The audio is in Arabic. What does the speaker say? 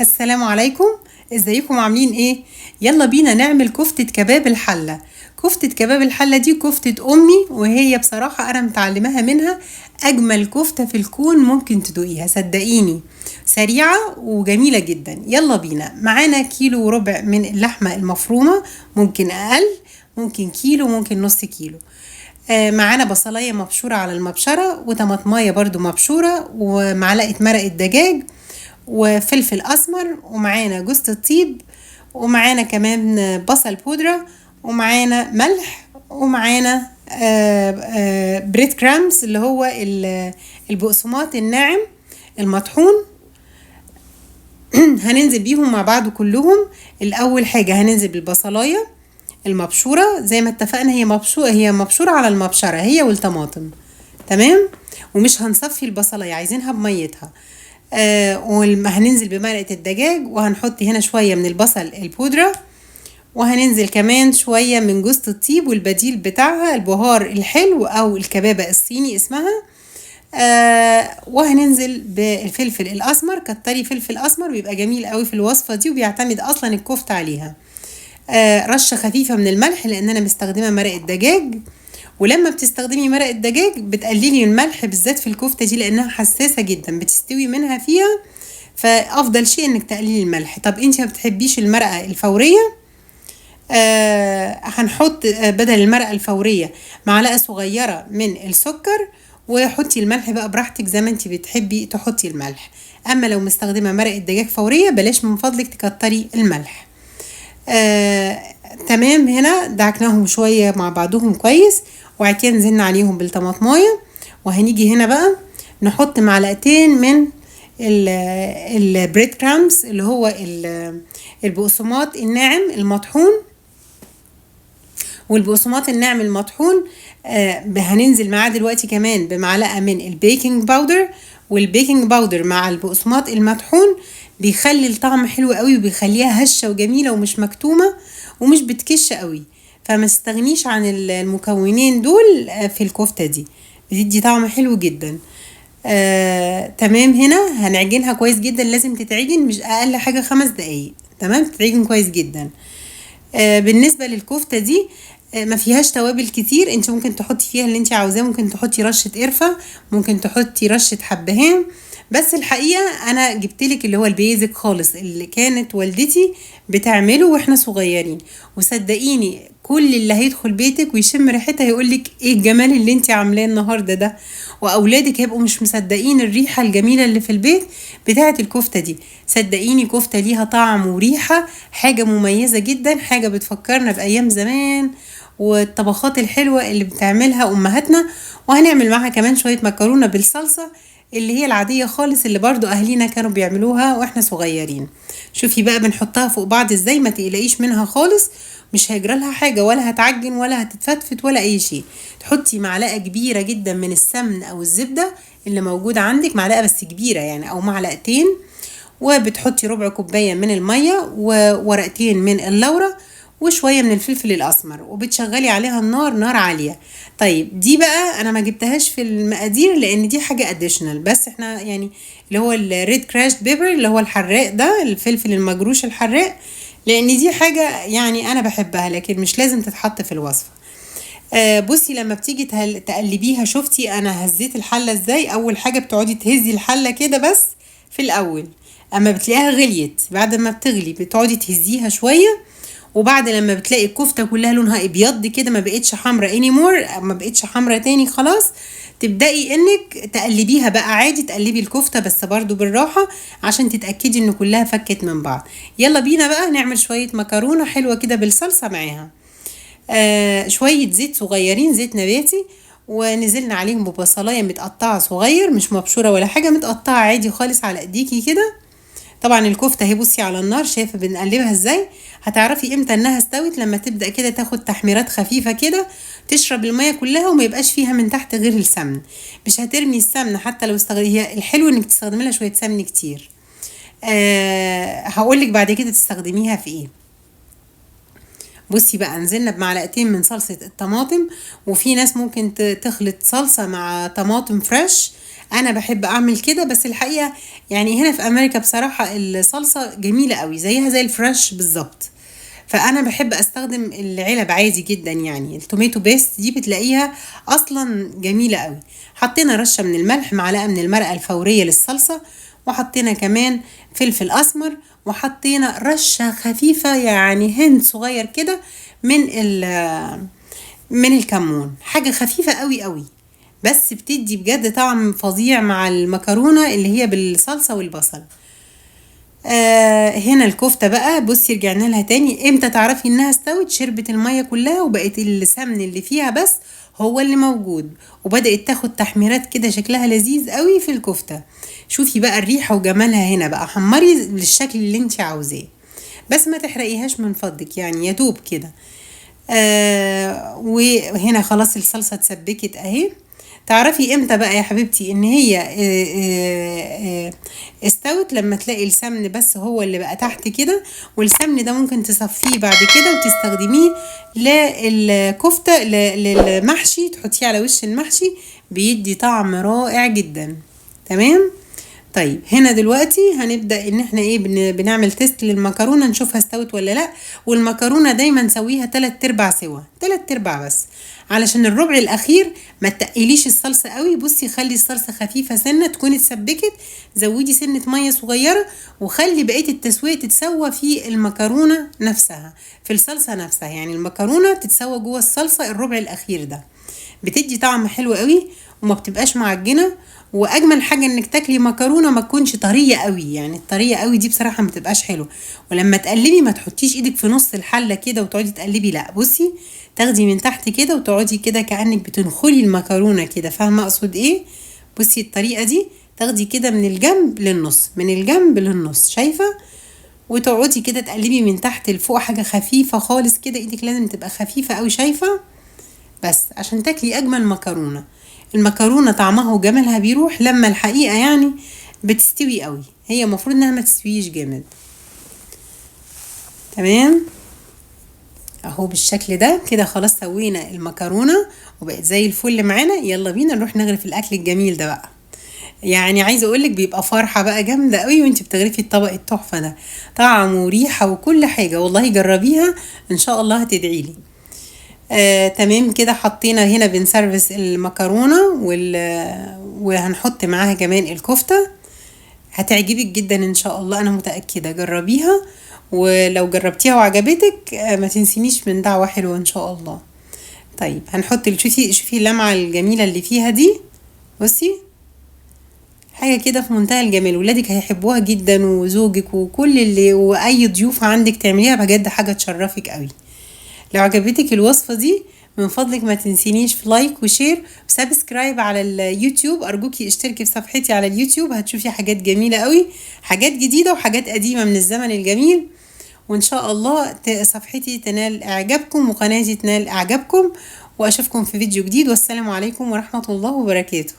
السلام عليكم. ازيكم عاملين ايه؟ يلا بينا نعمل كفتة كباب الحلة. كفتة كباب الحلة دي كفتة امي، وهي بصراحة انا متعلماها منها. اجمل كفتة في الكون ممكن تدوقيها، صدقيني. سريعة وجميلة جدا. يلا بينا. معانا كيلو وربع من اللحمة المفرومة، ممكن اقل، ممكن كيلو، ممكن نص كيلو. معانا بصلاية مبشورة على المبشرة، وطماطماية برضو مبشورة، ومعلقة مرقة دجاج، وفلفل اسمر، ومعانا جوز الطيب، ومعانا كمان بصل بودرة، ومعانا ملح، ومعانا بريد كرامز اللي هو البقسماط الناعم المطحون. هننزل بيهم مع بعض كلهم. الاول حاجة هننزل بالبصلاية المبشورة زي ما اتفقنا، هي مبشورة على المبشرة، هي والطماطم. تمام. ومش هنصفي البصلاية، عايزينها بميتها. وهننزل بمرقة الدجاج، وهنحط هنا شوية من البصل البودرة، وهننزل كمان شوية من جوز الطيب والبديل بتاعها البهار الحلو أو الكبابة الصيني اسمها. وهننزل بالفلفل الأسمر، كتري فلفل أسمر بيبقى جميل قوي في الوصفة دي، وبيعتمد أصلا الكفتة عليها. رشة خفيفة من الملح لأن أنا مستخدمة مرقة دجاج. ولما بتستخدمي مرق الدجاج بتقللي الملح بالذات في الكفتة دي، لأنها حساسة جدا بتستوي منها فيها، فأفضل شيء إنك تقللي الملح. طب انتي ما بتحبيش المرقة الفورية، هنحط بدل المرقة الفورية معلقة صغيرة من السكر، وحطي الملح بقى براحتك زي ما انتي بتحبي تحطي الملح. أما لو مستخدمة مرقة دجاج فورية بلاش من فضلك تكتري الملح. تمام. هنا دعكناهم شوية مع بعضهم كويس، وبعد كده نزلنا عليهم بالطماطمايه. وهنيجي هنا بقى نحط معلقتين من البريد كرامز اللي هو البقسماط الناعم المطحون. والبقسماط الناعم المطحون هننزل معاه دلوقتي كمان بمعلقة من البيكنج باودر. والبيكنج باودر مع البقسماط المطحون بيخلي الطعم حلو قوي، وبيخليها هشة وجميلة ومش مكتومة ومش بتكش قوي. فما تستغنيش عن المكونين دول في الكفتة دي، بتدي طعم حلو جدا. تمام. هنا هنعجنها كويس جدا، لازم تتعجن مش اقل حاجة 5 دقايق. تمام، تتعجن كويس جدا. بالنسبة للكفتة دي ما فيهاش توابل كتير، انت ممكن تحطي فيها اللي انت عاوزاه، ممكن تحطي رشة قرفة، ممكن تحطي رشة حبهان. بس الحقيقة انا جبتلك اللي هو البيزك خالص اللي كانت والدتي بتعمله واحنا صغيرين. وصدقيني كل اللي هيدخل بيتك ويشم ريحتها هيقولك ايه الجمال اللي انت عاملاه النهارده ده. واولادك هيبقوا مش مصدقين الريحة الجميلة اللي في البيت بتاعة الكفتة دي. صدقيني كفتة ليها طعم وريحة، حاجة مميزة جدا، حاجة بتفكرنا بأيام زمان والطبخات الحلوة اللي بتعملها أمهاتنا. وهنعمل معها كمان شوية مكرونة بالصلصة اللي هي العادية خالص اللي برضو أهلينا كانوا بيعملوها وإحنا صغيرين. شوفي بقى بنحطها فوق بعض إزاي، ما تقلقيش منها خالص، مش هيجرالها حاجة ولا هتعجن ولا هتتفتفت ولا أي شيء. تحطي معلقة كبيرة جدا من السمن أو الزبدة اللي موجودة عندك، معلقة بس كبيرة يعني أو معلقتين، وبتحطي ربع كوباية من المية، وورقتين من اللورة، وشوية من الفلفل الأسمر، وبتشغلي عليها النار نار عالية. طيب دي بقى أنا ما جبتهاش في المقادير لأن دي حاجة اديشنال، بس احنا يعني اللي هو الريد كراش بيبر اللي هو الحراق ده، الفلفل المجروش الحراق، لأن دي حاجة يعني أنا بحبها لكن مش لازم تتحط في الوصفة. بصي لما بتيجي تقلبيها، شفتي انا هزيت الحله ازاي؟ اول حاجه بتقعدي تهزي الحله كده بس في الاول، اما بتلاقيها غليت بعد ما بتغلي بتقعدي تهزيها شويه، وبعد لما بتلاقي الكفته كلها لونها ابيض كده، ما بقتش حمرا انيمور، ما بقتش حمرا تاني خلاص، تبدأي انك تقلبيها بقى عادي. تقلبي الكفتة بس برضو بالراحة عشان تتأكدي ان كلها فكت من بعض. يلا بينا بقى نعمل شوية مكرونة حلوة كده بالصلصة معاها. شوية زيت صغيرين، زيت نباتي، ونزلنا عليهم ببصلاية متقطعة صغير، مش مبشورة ولا حاجة، متقطعة عادي خالص على ايديكي كده. طبعا الكفتة اهي بصي على النار، شايفة بنقلبها ازاي؟ هتعرفي امتى انها استوت لما تبدأ كده تاخد تحميرات خفيفة كده، تشرب المية كلها وما يبقاش فيها من تحت غير السمن. مش هترمي السمن حتى لو هي الحلو انك تستخدمي لها شوية سمن كتير. هقولك بعد كده تستخدميها في ايه. بصي بقى نزلنا بمعلقتين من صلصة الطماطم، وفي ناس ممكن تخلط صلصة مع طماطم فريش. انا بحب اعمل كده، بس الحقيقه يعني هنا في امريكا بصراحه الصلصه جميله قوي زيها زي الفريش بالظبط، فانا بحب استخدم العلب عادي جدا. يعني التوميتو بيست دي بتلاقيها اصلا جميله قوي. حطينا رشه من الملح، معلقه من المرقه الفوريه للصلصه، وحطينا كمان فلفل اسمر، وحطينا رشه خفيفه يعني هند صغير كده من الكمون، حاجه خفيفه قوي قوي، بس بتدي بجد طعم فظيع مع المكرونه اللي هي بالصلصه والبصل. هنا الكفتة بقى، بصي رجعنا لها تاني. امتى تعرفي انها استوت؟ شربت المية كلها وبقت السمن اللي فيها بس هو اللي موجود، وبدأت تاخد تحميرات كده شكلها لذيذ قوي في الكفتة. شوفي بقى الريحة وجمالها هنا بقى. حمري للشكل اللي انت عاوزاه، بس ما تحرقيهاش من فضلك، يعني يا دوب كده. وهنا خلاص الصلصة اتسبكت اهي. تعرفي امتى بقى يا حبيبتي ان هي استوت؟ لما تلاقي السمن بس هو اللي بقى تحت كده، والسمن ده ممكن تصفيه بعد كده وتستخدميه للكفتة للمحشي، تحطيه على وش المحشي بيدي طعم رائع جدا. تمام. طيب هنا دلوقتي هنبدأ ان احنا ايه بنعمل تيست للمكرونة، نشوفها استوت ولا لا. والمكرونة دايما نسويها 3/4 سوا، 3/4 بس، علشان الربع الاخير ما تقليش الصلصة قوي. بصي خلي الصلصة خفيفة سنة تكون اتسبكت، زودي سنة مية صغيرة، وخلي بقية التسوية تتسوى في المكرونة نفسها، في الصلصة نفسها. يعني المكرونة تتسوى جوه الصلصة الربع الاخير ده، بتدي طعم حلو قوي وما بتبقاش معجنه. واجمل حاجه انك تاكلي مكرونه ما تكونش طريه قوي، يعني الطريه قوي دي بصراحه ما بتبقاش حلوه. ولما تقلبي ما تحطيش ايدك في نص الحله كده وتقعدي تقلبي، لا بصي تاخدي من تحت كده وتقعدي كده كانك بتنخلي المكرونه كده. فاهمه اقصد ايه؟ بصي الطريقه دي، تاخدي كده من الجنب للنص، من الجنب للنص، شايفه؟ وتقعدي كده تقلبي من تحت لفوق، حاجه خفيفه خالص كده، ايدك لازم تبقى خفيفه قوي، شايفه؟ بس عشان تاكلي اجمل مكرونه. المكرونه طعمها وجمالها بيروح لما الحقيقه يعني بتستوي قوي، هي المفروض انها ما تستويش جامد. تمام اهو بالشكل ده كده خلاص سوينا المكرونه وبقت زي الفل معانا. يلا بينا نروح نغرف الاكل الجميل ده بقى. يعني عايزه اقولك بيبقى فرحه بقى جامده قوي وانت بتغرفي الطبق التحفه ده، طعم وريحه وكل حاجه. والله جربيها ان شاء الله هتدعيلي. تمام كده حطينا هنا بنسرفس المكرونة وهنحط معاها كمان الكفتة. هتعجبك جدا ان شاء الله، انا متأكدة. جربيها، ولو جربتيها وعجبتك ما تنسينيش من دعوة حلوة ان شاء الله. طيب هنحط شوفي اللمعة الجميلة اللي فيها دي، بصي حاجة كده في منتهى الجمال. ولادك هيحبوها جدا، وزوجك وكل اللي واي ضيوف عندك تعمليها بجد حاجة تشرفك قوي. لو عجبتك الوصفة دي من فضلك ما تنسينيش في لايك وشير وسبسكرايب على اليوتيوب. ارجوكي اشتركي في صفحتي على اليوتيوب، هتشوفي حاجات جميلة قوي، حاجات جديدة وحاجات قديمة من الزمن الجميل. وان شاء الله صفحتي تنال اعجابكم وقناتي تنال اعجابكم، واشوفكم في فيديو جديد. والسلام عليكم ورحمة الله وبركاته.